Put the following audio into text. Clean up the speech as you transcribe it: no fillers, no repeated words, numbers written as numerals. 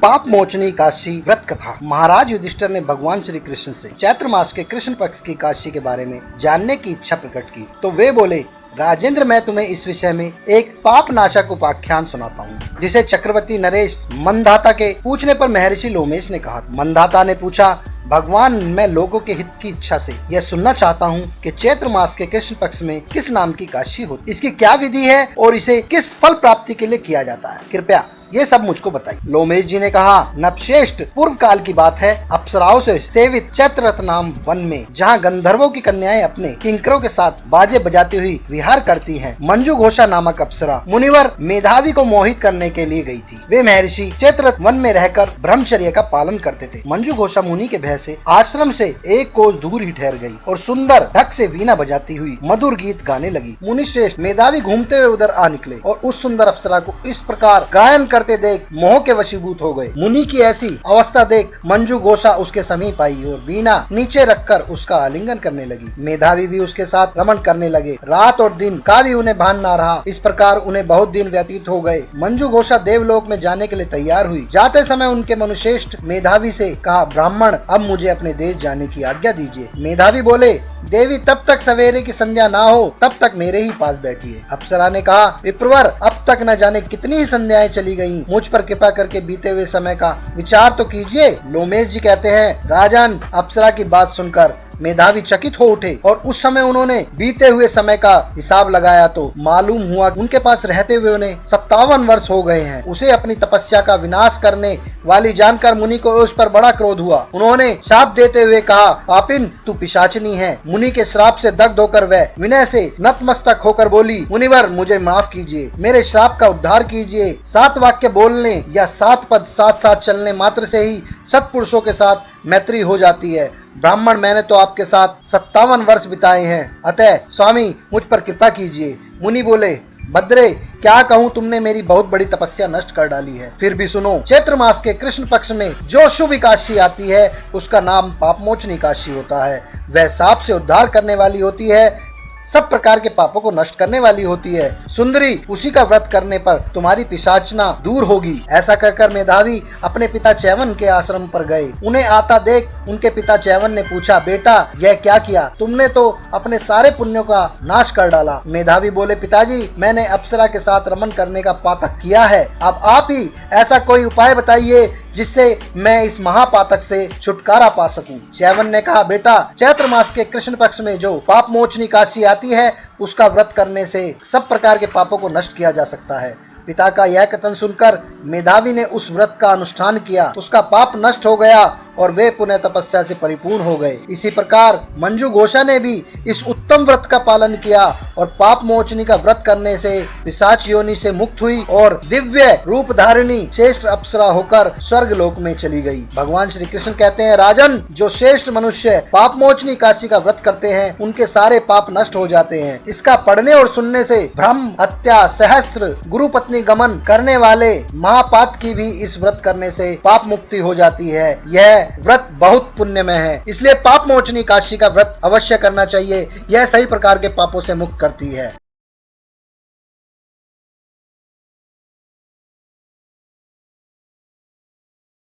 पाप मोचनी काशी व्रत कथा। महाराज युधिष्ठिर ने भगवान श्री कृष्ण से चैत्र मास के कृष्ण पक्ष की काशी के बारे में जानने की इच्छा प्रकट की तो वे बोले, राजेंद्र, मैं तुम्हें इस विषय में एक पाप नाशक उपाख्यान सुनाता हूँ, जिसे चक्रवर्ती नरेश मंधाता के पूछने पर महर्षि लोमेश ने कहा। मंधाता ने पूछा, भगवान, मैं लोगों के हित की इच्छा से यह सुनना चाहता हूँ कि चैत्र मास के कृष्ण पक्ष में किस नाम की काशी होती, इसकी क्या विधि है और इसे किस फल प्राप्ति के लिए किया जाता है, कृपया ये सब मुझको बताइए। लोमेश जी ने कहा, नपश्रेष्ठ, पूर्व काल की बात है। अप्सराओं से सेवित चैत्ररथ नाम वन में, जहाँ गंधर्वों की कन्याएं अपने किंकरों के साथ बाजे बजाती हुई विहार करती हैं, मंजू घोषा नामक अप्सरा मुनिवर मेधावी को मोहित करने के लिए गई थी। वे महर्षि चैत्ररथ वन में रहकर ब्रह्मचर्य का पालन करते थे। मंजू घोषा मुनि के भय से आश्रम से एक कोस दूर ही ठहर गई और सुंदर ढक से वीणा बजाती हुई मधुर गीत गाने लगी। मुनि श्रेष्ठ मेधावी घूमते हुए उधर आ निकले और उस सुंदर अप्सरा को इस प्रकार गायन करते देख मोह के वशीभूत हो गए। मुनि की ऐसी अवस्था देख मंजू घोषा उसके समीप आई और वीणा नीचे रखकर उसका आलिंगन करने लगी। मेधावी भी उसके साथ रमण करने लगे। रात और दिन का भी उन्हें भान ना रहा। इस प्रकार उन्हें बहुत दिन व्यतीत हो गए। मंजू घोषा देवलोक में जाने के लिए तैयार हुई। जाते समय उनके मनुश्रेष्ठ मेधावी से कहा, ब्राह्मण, अब मुझे अपने देश जाने की आज्ञा दीजिए। मेधावी बोले, देवी, तब तक सवेरे की संध्या ना हो तब तक मेरे ही पास बैठिए। अप्सरा ने कहा, विप्रवर, अब तक न जाने कितनी ही संध्याएं चली गईं, मुझ पर कृपा करके बीते हुए समय का विचार तो कीजिए। लोमेश जी कहते हैं, राजन, अप्सरा की बात सुनकर मेधावी चकित हो उठे और उस समय उन्होंने बीते हुए समय का हिसाब लगाया तो मालूम हुआ उनके पास रहते हुए उन्हें 57 वर्ष हो गए हैं। उसे अपनी तपस्या का विनाश करने वाली जानकर मुनि को उस पर बड़ा क्रोध हुआ। उन्होंने शाप देते हुए कहा, पापिन, तू पिशाचिनी है। मुनि के श्राप से दग्ध होकर वह विनय से नतमस्तक होकर बोली, मुनिवर, मुझे माफ कीजिए, मेरे श्राप का उद्धार कीजिए। 7 वाक्य बोलने या 7 पद साथ साथ चलने मात्र से ही सत्पुरुषों के साथ मैत्री हो जाती है। ब्राह्मण, मैंने तो आपके साथ 57 वर्ष बिताए हैं, अतः स्वामी मुझ पर कृपा कीजिए। मुनि बोले, भद्रे, क्या कहूँ, तुमने मेरी बहुत बड़ी तपस्या नष्ट कर डाली है। फिर भी सुनो, चैत्र मास के कृष्ण पक्ष में जो शुभ काशी आती है उसका नाम पापमोचनी काशी होता है। वह साप से उद्धार करने वाली होती है, सब प्रकार के पापों को नष्ट करने वाली होती है। सुंदरी, उसी का व्रत करने पर तुम्हारी पिशाचना दूर होगी। ऐसा कहकर मेधावी अपने पिता चैवन के आश्रम पर गए। उन्हें आता देख उनके पिता चैवन ने पूछा, बेटा, यह क्या किया? तुमने तो अपने सारे पुण्यों का नाश कर डाला। मेधावी बोले, पिताजी, मैंने अप्सरा के साथ रमन करने का पातक किया है। अब आप ही ऐसा कोई उपाय बताइए जिससे मैं इस महापातक से छुटकारा पा सकूं। चैवन ने कहा, बेटा, चैत्र मास के कृष्ण पक्ष में जो पाप मोचनी काशी आती है उसका व्रत करने से सब प्रकार के पापों को नष्ट किया जा सकता है। पिता का यह कथन सुनकर मेधावी ने उस व्रत का अनुष्ठान किया। उसका पाप नष्ट हो गया और वे पुण्य तपस्या से परिपूर्ण हो गए। इसी प्रकार मंजू घोषा ने भी इस उत्तम व्रत का पालन किया और पाप मोचनी का व्रत करने से पिशाच योनि से मुक्त हुई और दिव्य रूप धारिणी श्रेष्ठ अप्सरा होकर स्वर्ग लोक में चली गई। भगवान श्री कृष्ण कहते हैं, राजन, जो श्रेष्ठ मनुष्य पाप मोचनी काशी का व्रत करते हैं उनके सारे पाप नष्ट हो जाते हैं। इसका पढ़ने और सुनने से ब्रह्म हत्या, सहस्त्र गुरु पत्नी गमन करने वाले महापात की भी इस व्रत करने से पाप मुक्ति हो जाती है। यह व्रत बहुत पुण्यमय है, इसलिए पाप मोचनी काशी का व्रत अवश्य करना चाहिए। यह सही प्रकार के पापों से मुक्त करती है।